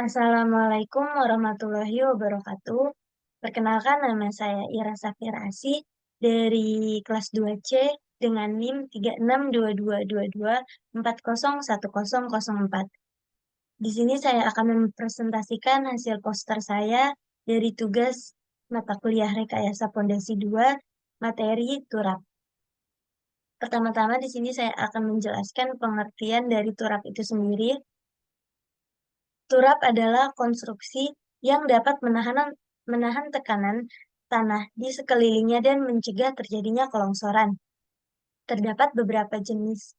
Assalamualaikum warahmatullahi wabarakatuh. Perkenalkan nama saya Ira Safirasi dari kelas 2C dengan NIM 362222401004. Di sini saya akan mempresentasikan hasil poster saya dari tugas mata kuliah Rekayasa Pondasi 2 materi turap. Pertama-tama di sini saya akan menjelaskan pengertian dari turap itu sendiri. Turap adalah konstruksi yang dapat menahan tekanan tanah di sekelilingnya dan mencegah terjadinya kelongsoran. Terdapat beberapa jenis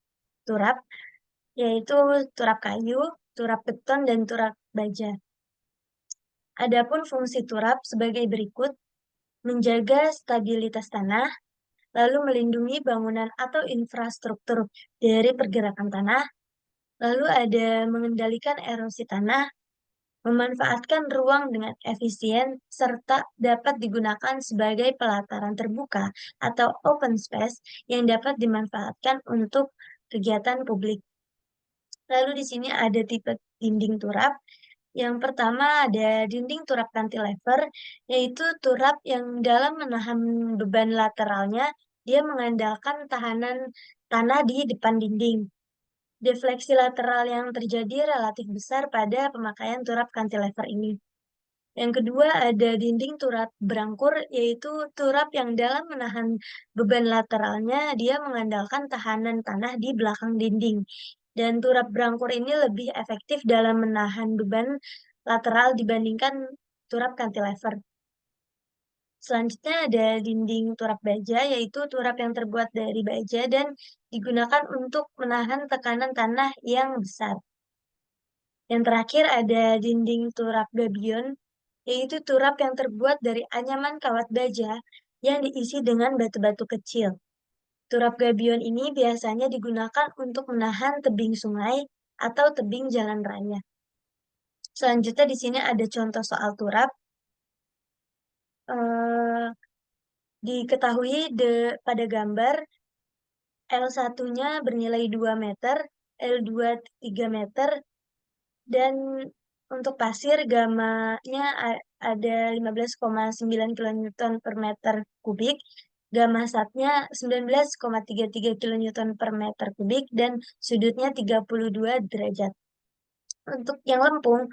turap, yaitu turap kayu, turap beton, dan turap baja. Adapun fungsi turap sebagai berikut: menjaga stabilitas tanah, lalu melindungi bangunan atau infrastruktur dari pergerakan tanah, lalu ada mengendalikan erosi tanah, memanfaatkan ruang dengan efisien, serta dapat digunakan sebagai pelataran terbuka atau open space yang dapat dimanfaatkan untuk kegiatan publik. Lalu di sini ada tipe dinding turap. Yang pertama ada dinding turap cantilever, yaitu turap yang dalam menahan beban lateralnya, dia mengandalkan tahanan tanah di depan dinding. Defleksi lateral yang terjadi relatif besar pada pemakaian turap cantilever ini. Yang kedua ada dinding turap berangkur, yaitu turap yang dalam menahan beban lateralnya, dia mengandalkan tahanan tanah di belakang dinding. Dan turap berangkur ini lebih efektif dalam menahan beban lateral dibandingkan turap cantilever. Selanjutnya ada dinding turap baja, yaitu turap yang terbuat dari baja dan digunakan untuk menahan tekanan tanah yang besar. Yang terakhir ada dinding turap gabion, yaitu turap yang terbuat dari anyaman kawat baja yang diisi dengan batu-batu kecil. Turap gabion ini biasanya digunakan untuk menahan tebing sungai atau tebing jalan raya. Selanjutnya di sini ada contoh soal turap. Eh, Diketahui pada gambar L1-nya bernilai 2 meter, L2 3 meter, dan untuk pasir gamanya ada 15,9 kilonewton per meter kubik, gamma satnya 19,33 kilonewton per meter kubik, dan sudutnya 32 derajat. Untuk yang lempung,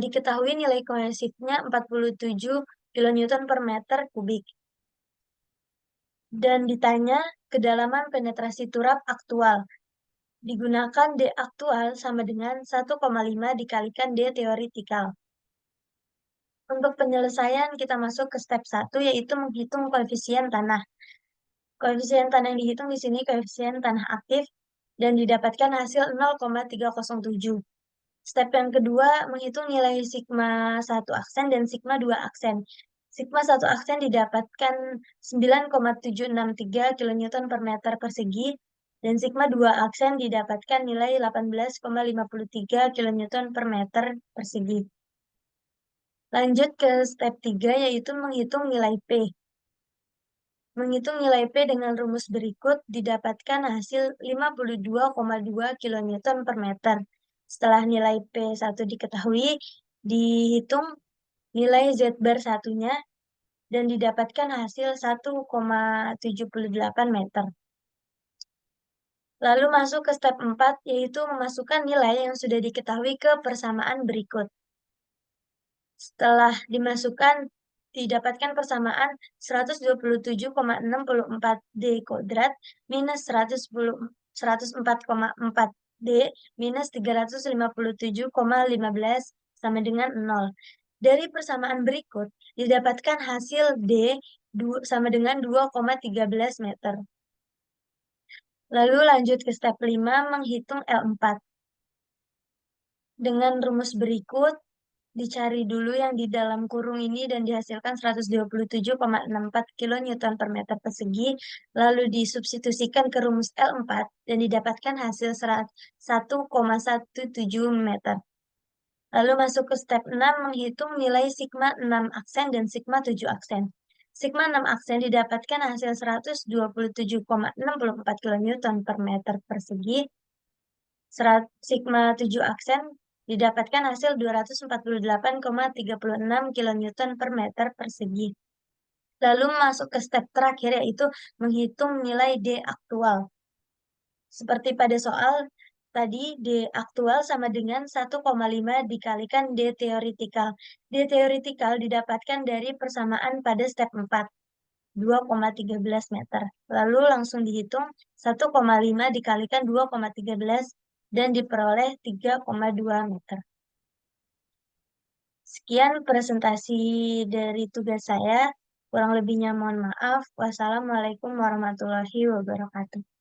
diketahui nilai kohesifnya 47 kilonewton per meter kubik. Dan ditanya kedalaman penetrasi turap aktual. Digunakan D aktual sama dengan 1,5 dikalikan D teoretikal. Untuk penyelesaian kita masuk ke step 1, yaitu menghitung koefisien tanah. Koefisien tanah yang dihitung di sini koefisien tanah aktif dan didapatkan hasil 0,307. Step yang kedua, menghitung nilai sigma 1 aksen dan sigma 2 aksen. Sigma 1 aksen didapatkan 9,763 kilonewton per meter persegi, dan sigma 2 aksen didapatkan nilai 18,53 kilonewton per meter persegi. Lanjut ke step 3, yaitu menghitung nilai P. Menghitung nilai P dengan rumus berikut, didapatkan hasil 52,2 kilonewton per meter. Setelah nilai P1 diketahui, dihitung nilai Z bar satunya dan didapatkan hasil 1,78 meter. Lalu masuk ke step 4, yaitu memasukkan nilai yang sudah diketahui ke persamaan berikut. Setelah dimasukkan, didapatkan persamaan 127,64 D kuadrat minus 104,4 D minus 357,15 sama dengan 0. Dari persamaan berikut, didapatkan hasil D sama dengan 2,13 meter. Lalu lanjut ke step 5, menghitung L4. Dengan rumus berikut, dicari dulu yang di dalam kurung ini dan dihasilkan 127,64 kilonewton per meter persegi, lalu disubstitusikan ke rumus L4 dan didapatkan hasil 1,17 meter. Lalu masuk ke step 6, menghitung nilai sigma 6 aksen dan sigma 7 aksen. Sigma 6 aksen didapatkan hasil 127,64 kilonewton per meter persegi. Sigma 7 aksen Didapatkan hasil 248,36 kilonewton per meter persegi. Lalu masuk ke step terakhir, yaitu menghitung nilai D aktual. Seperti pada soal tadi, D aktual sama dengan 1,5 dikalikan D teoritikal. D teoritikal didapatkan dari persamaan pada step 4, 2,13 meter. Lalu langsung dihitung 1,5 dikalikan 2,13 dan diperoleh 3,2 meter. Sekian presentasi dari tugas saya. Kurang lebihnya mohon maaf. Wassalamualaikum warahmatullahi wabarakatuh.